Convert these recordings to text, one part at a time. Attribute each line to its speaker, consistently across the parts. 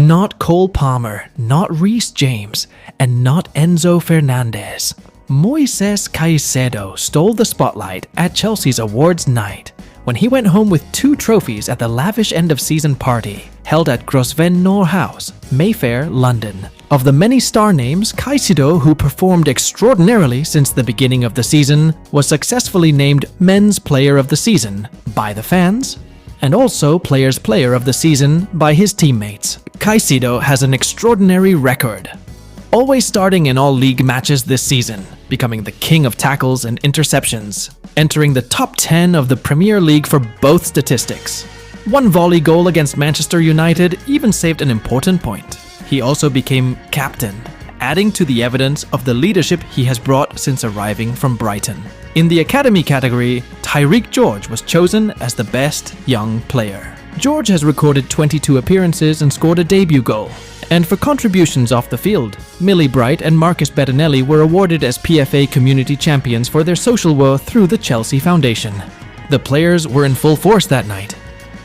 Speaker 1: Not Cole Palmer, not Reece James, and not Enzo Fernandez. Moises Caicedo stole the spotlight at Chelsea's awards night when he went home with 2 trophies at the lavish end-of-season party held at Grosvenor House, Mayfair, London. Of the many star names, CAICEDO, who performed extraordinarily since the beginning of the season, was successfully named Men's Player of the Season by the fans, and also Players' Player of the Season by his teammates. CAICEDO has an extraordinary record, always starting in all league matches this season, becoming the king of tackles and interceptions, entering the top 10 of the Premier League for both statistics. One volley goal against Manchester United even saved an important point. He also became captain, adding to the evidence of the leadership he has brought since arriving from Brighton. In the academy category, Tyreek George was chosen as the best young player. George has recorded 22 appearances and scored a debut goal. And for contributions off the field, Millie Bright and Marcus Bettinelli were awarded as PFA Community Champions for their social work through the Chelsea Foundation. The players were in full force that night.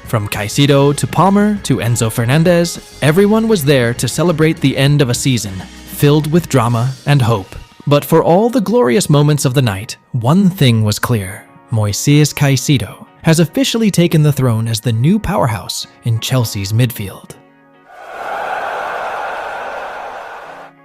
Speaker 1: From CAICEDO to Palmer to Enzo Fernandez, everyone was there to celebrate the end of a season, filled with drama and hope. But for all the glorious moments of the night, one thing was clear. Moises Caicedo has officially taken the throne as the new powerhouse in Chelsea's midfield.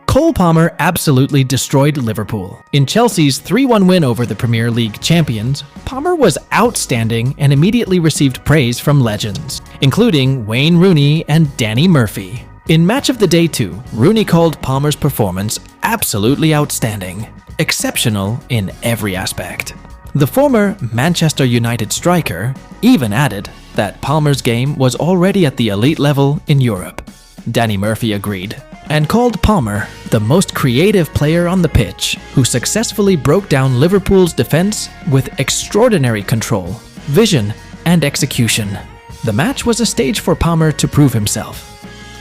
Speaker 1: Cole Palmer absolutely destroyed Liverpool. In Chelsea's 3-1 win over the Premier League champions, Palmer was outstanding and immediately received praise from legends, including Wayne Rooney and Danny Murphy. In Match of the Day 2, Rooney called Palmer's performance absolutely outstanding, exceptional in every aspect. The former Manchester United striker even added that Palmer's game was already at the elite level in Europe. Danny Murphy agreed, and called Palmer the most creative player on the pitch, who successfully broke down Liverpool's defense with extraordinary control, vision, and execution. The match was a stage for Palmer to prove himself.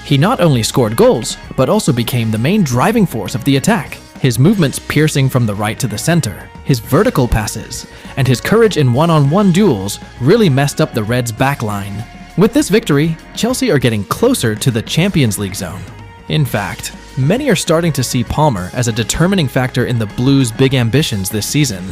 Speaker 1: He not only scored goals, but also became the main driving force of the attack. His movements piercing from the right to the center, his vertical passes, and his courage in one-on-one duels really messed up the Reds' backline. With this victory, Chelsea are getting closer to the Champions League zone. In fact, many are starting to see Palmer as a determining factor in the Blues' big ambitions this season.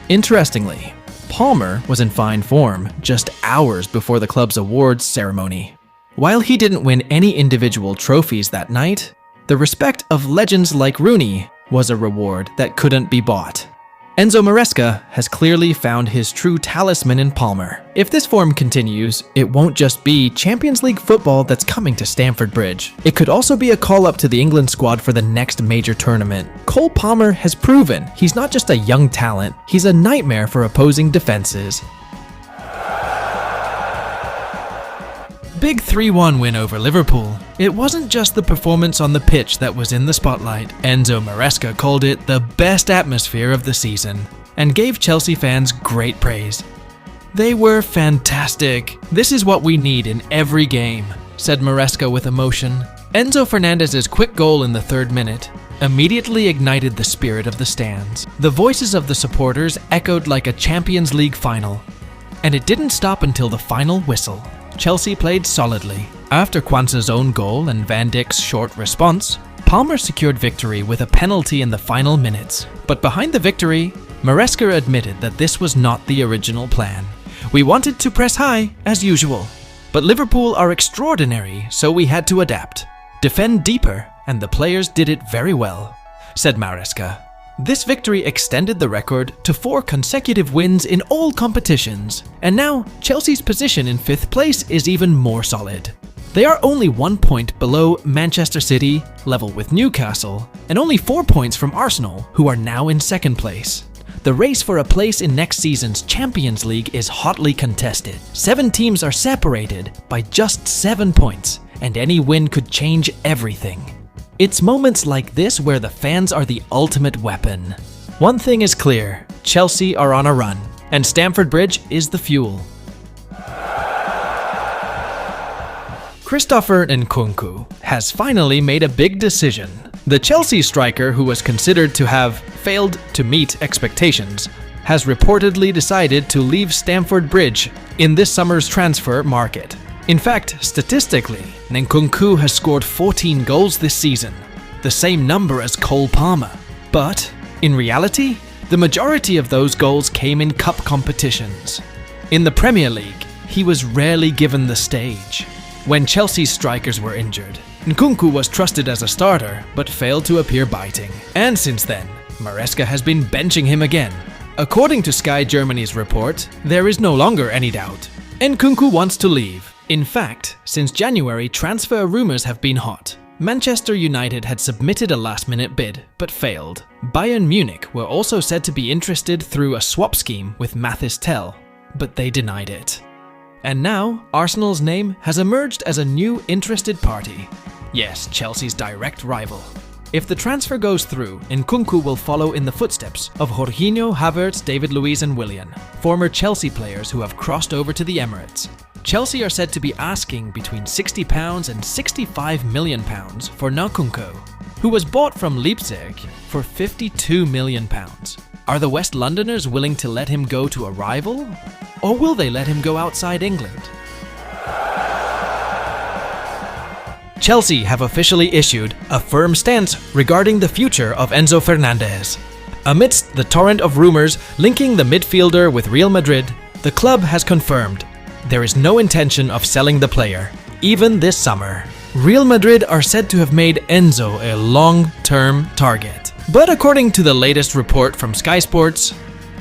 Speaker 1: Interestingly, Palmer was in fine form just hours before the club's awards ceremony. While he didn't win any individual trophies that night, the respect of legends like Rooney was a reward that couldn't be bought. Enzo Maresca has clearly found his true talisman in Palmer. If this form continues, it won't just be Champions League football that's coming to Stamford Bridge. It could also be a call-up to the England squad for the next major tournament. Cole Palmer has proven he's not just a young talent, he's a nightmare for opposing defenses. Big 3-1 win over Liverpool. It wasn't just the performance on the pitch that was in the spotlight. Enzo Maresca called it the best atmosphere of the season and gave Chelsea fans great praise. "They were fantastic. This is what we need in every game," said Maresca with emotion. Enzo Fernandez's quick goal in the 3rd minute immediately ignited the spirit of the stands. The voices of the supporters echoed like a Champions League final. And it didn't stop until the final whistle. Chelsea played solidly. After Kwanzaa's own goal and Van Dijk's short response, Palmer secured victory with a penalty in the final minutes. But behind the victory, Maresca admitted that this was not the original plan. "We wanted to press high, as usual. But Liverpool are extraordinary, so we had to adapt. Defend deeper, and the players did it very well," said Maresca. This victory extended the record to 4 consecutive wins in all competitions, and now Chelsea's position in 5th place is even more solid. They are only 1 point below Manchester City, level with Newcastle, and only 4 points from Arsenal, who are now in 2nd place. The race for a place in next season's Champions League is hotly contested. 7 teams are separated by just 7 points, and any win could change everything. It's moments like this where the fans are the ultimate weapon. One thing is clear, Chelsea are on a run, and Stamford Bridge is the fuel. Christopher Nkunku has finally made a big decision. The Chelsea striker, who was considered to have failed to meet expectations, has reportedly decided to leave Stamford Bridge in this summer's transfer market. In fact, statistically, Nkunku has scored 14 goals this season, the same number as Cole Palmer. But, in reality, the majority of those goals came in cup competitions. In the Premier League, he was rarely given the stage. When Chelsea's strikers were injured, Nkunku was trusted as a starter but failed to appear biting. And since then, MARESCA has been benching him again. According to Sky Germany's report, there is no longer any doubt. Nkunku wants to leave. In fact, since January, transfer rumours have been hot. Manchester United had submitted a last-minute bid, but failed. Bayern Munich were also said to be interested through a swap scheme with Mathys Tel, but they denied it. And now, Arsenal's name has emerged as a new interested party. Yes, Chelsea's direct rival. If the transfer goes through, Nkunku will follow in the footsteps of Jorginho, Havertz, David Luiz and Willian, former Chelsea players who have crossed over to the Emirates. Chelsea are said to be asking between £60 and £65 million for Nkunku, who was bought from Leipzig for £52 million. Are the West Londoners willing to let him go to a rival? Or will they let him go outside England? Chelsea have officially issued a firm stance regarding the future of Enzo Fernandez. Amidst the torrent of rumours linking the midfielder with Real Madrid, the club has confirmed there is no intention of selling the player, even this summer. Real Madrid are said to have made Enzo a long-term target. But according to the latest report from Sky Sports,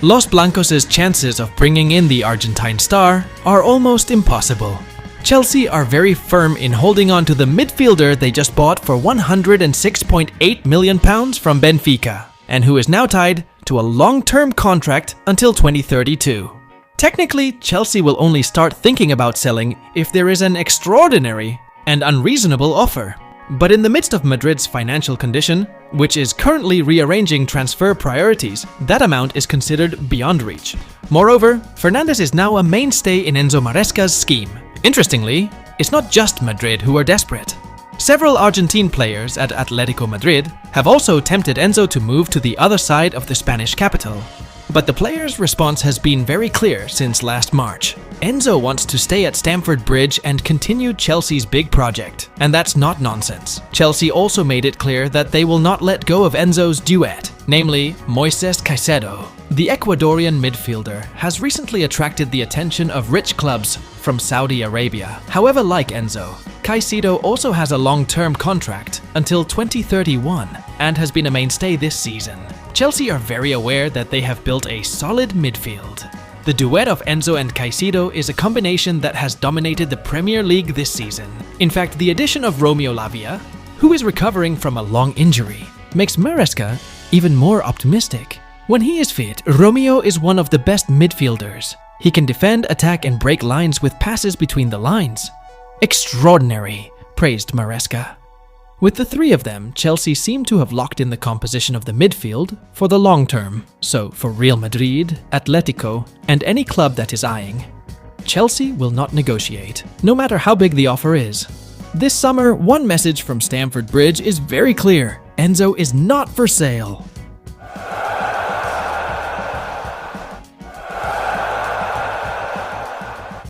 Speaker 1: Los Blancos' chances of bringing in the Argentine star are almost impossible. Chelsea are very firm in holding on to the midfielder they just bought for £106.8 million from Benfica, and who is now tied to a long-term contract until 2032. Technically, Chelsea will only start thinking about selling if there is an extraordinary and unreasonable offer. But in the midst of Madrid's financial condition, which is currently rearranging transfer priorities, that amount is considered beyond reach. Moreover, Fernandes is now a mainstay in Enzo Maresca's scheme. Interestingly, it's not just Madrid who are desperate. Several Argentine players at Atletico Madrid have also tempted Enzo to move to the other side of the Spanish capital. But the players' response has been very clear since last March. Enzo wants to stay at Stamford Bridge and continue Chelsea's big project, and that's not nonsense. Chelsea also made it clear that they will not let go of Enzo's duet, namely Moises Caicedo. The Ecuadorian midfielder has recently attracted the attention of rich clubs from Saudi Arabia. However, like Enzo, Caicedo also has a long-term contract until 2031 and has been a mainstay this season. Chelsea are very aware that they have built a solid midfield. The duet of Enzo and Caicedo is a combination that has dominated the Premier League this season. In fact, the addition of Romeo Lavia, who is recovering from a long injury, makes Maresca even more optimistic. When he is fit, Romeo is one of the best midfielders. He can defend, attack and break lines with passes between the lines. Extraordinary, praised Maresca. With the three of them, Chelsea seem to have locked in the composition of the midfield for the long term. So for Real Madrid, Atletico, and any club that is eyeing, Chelsea will not negotiate, no matter how big the offer is. This summer, one message from Stamford Bridge is very clear: Enzo is not for sale.